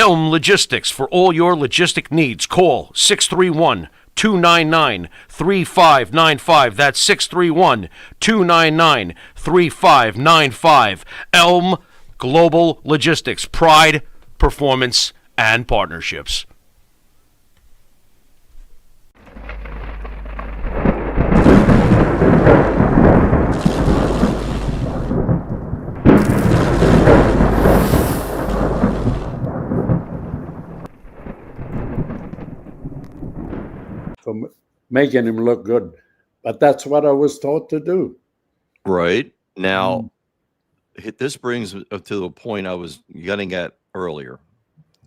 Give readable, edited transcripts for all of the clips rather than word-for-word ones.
Elm Logistics. For all your logistic needs, call 631-299-3595. That's 631-299-3595. Elm Global Logistics. Pride, performance, and partnerships. For making him look good. But that's what I was taught to do. Right. Now, this brings to the point I was getting at earlier.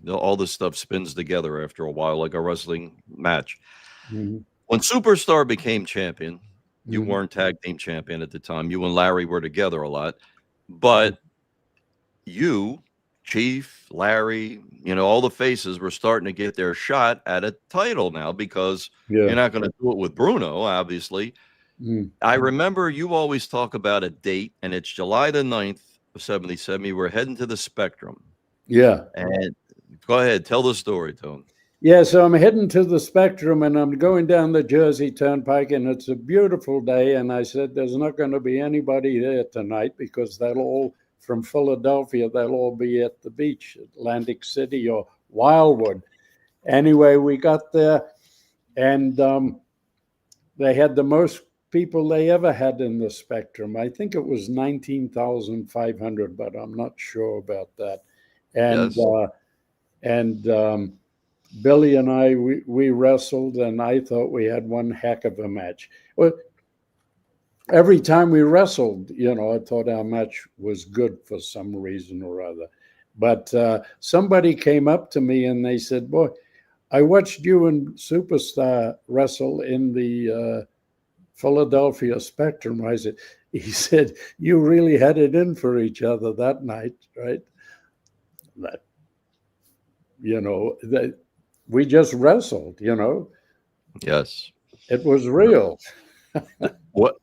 All this stuff spins together after a while, like a wrestling match. Mm-hmm. When Superstar became champion, you weren't tag team champion at the time. You and Larry were together a lot. But you, Chief, Larry, all the faces were starting to get their shot at a title now, because you're not going to do it with Bruno, obviously. I remember you always talk about a date, and it's July the 9th of 77. You were heading to the Spectrum. Yeah. And go ahead, tell the story, Tone. Yeah, so I'm heading to the Spectrum, and I'm going down the Jersey Turnpike, and it's a beautiful day. And I said, there's not going to be anybody there tonight, because they'll all, from Philadelphia, they'll all be at the beach, Atlantic City or Wildwood. Anyway, we got there, and they had the most people they ever had in the Spectrum. I think it was 19,500, but I'm not sure about that. And Billy and I, we wrestled, and I thought we had one heck of a match. Well, every time we wrestled, I thought our match was good for some reason or other. But somebody came up to me and they said, boy, I watched you and Superstar wrestle in the Philadelphia Spectrum. He said, you really had it in for each other that night, right? That, that we just wrestled, Yes. It was real.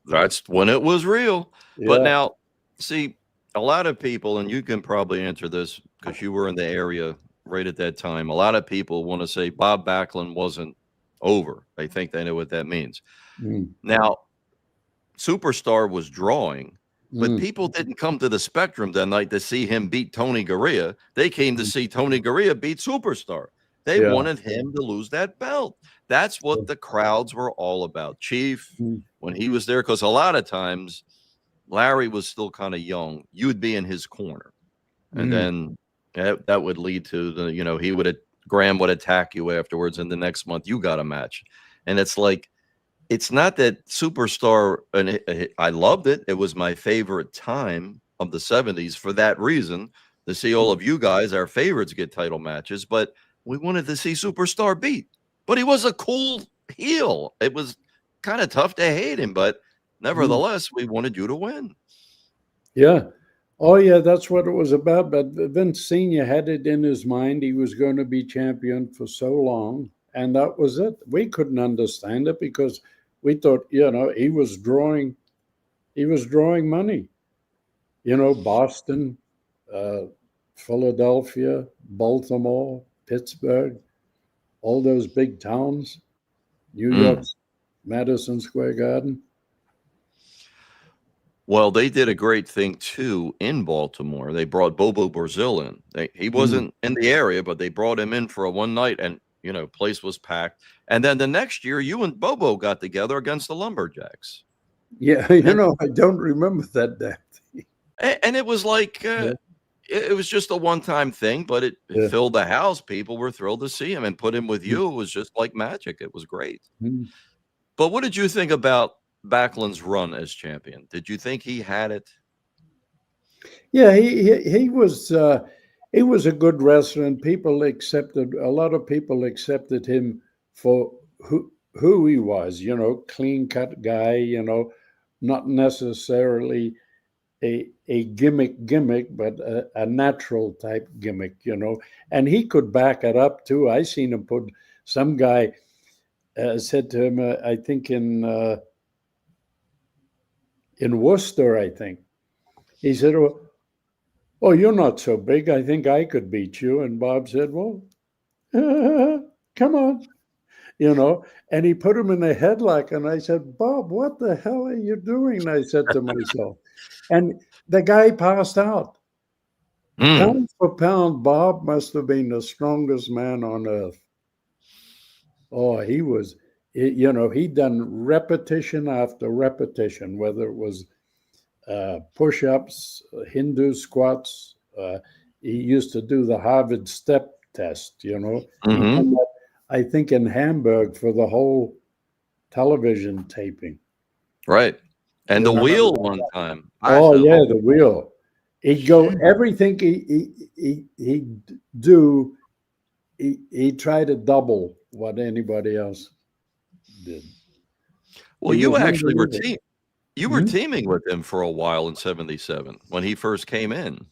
That's when it was real. Yeah. But now, see, a lot of people, and you can probably answer this because you were in the area right at that time. A lot of people want to say Bob Backlund wasn't over. They think they know what that means. Now, Superstar was drawing, but people didn't come to the Spectrum that night to see him beat Tony Garea. They came to see Tony Garea beat Superstar. They wanted him to lose that belt. That's what the crowds were all about. Chief, when he was there, because a lot of times Larry was still kind of young, you would be in his corner. And then that would lead to Graham would attack you afterwards, and the next month you got a match. And it's like, it's not that Superstar, and I loved it. It was my favorite time of the 70s for that reason, to see all of you guys, our favorites, get title matches. But we wanted to see Superstar beat. But he was a cool heel. It was kind of tough to hate him, but nevertheless, we wanted you to win. Yeah. Oh, yeah, that's what it was about. But Vince Sr. had it in his mind. He was going to be champion for so long, and that was it. We couldn't understand it because we thought, he was drawing money. Boston, Philadelphia, Baltimore, Pittsburgh, all those big towns, New York, Madison Square Garden. Well, they did a great thing, too, in Baltimore. They brought Bobo Brazil in. He wasn't in the area, but they brought him in for a one night, and, place was packed. And then the next year, you and Bobo got together against the Lumberjacks. Yeah, I don't remember that day. And it was like, it was just a one-time thing, but it filled the house. People were thrilled to see him, and put him with you. It was just like magic. It was great. But what did you think about Backlund's run as champion? Did you think he had it? Yeah, he was a good wrestler, and a lot of people accepted him for who he was, clean-cut guy, not necessarily a gimmick, but a natural type gimmick, and he could back it up too. I seen him put some guy said to him, I think in Worcester, I think, he said, Oh, you're not so big. I think I could beat you. And Bob said, well, come on, and he put him in a headlock. And I said, Bob, what the hell are you doing? I said to myself. And the guy passed out. Mm. Pound for pound, Bob must have been the strongest man on earth. Oh, he was, he'd done repetition after repetition, whether it was push-ups, Hindu squats. He used to do the Harvard step test, He Hmm. done that, I think, in Hamburg for the whole television taping. Right. And the You know? wheel one time. Oh, yeah, the wheel. He'd go, everything he'd do, he tried to double what anybody else did. Well, He you was actually were unbelievable. you were teaming with him for a while in '77 when he first came in.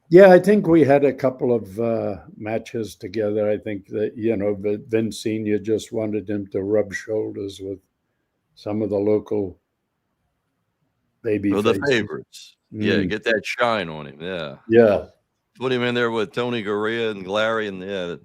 Yeah, I think we had a couple of matches together. I think that, Vince Sr. just wanted him to rub shoulders with some of the local baby For the faces. favorites. Yeah, Mm, get that shine on him. Yeah. yeah. Put him in there with Tony Garea and Larry, and yeah,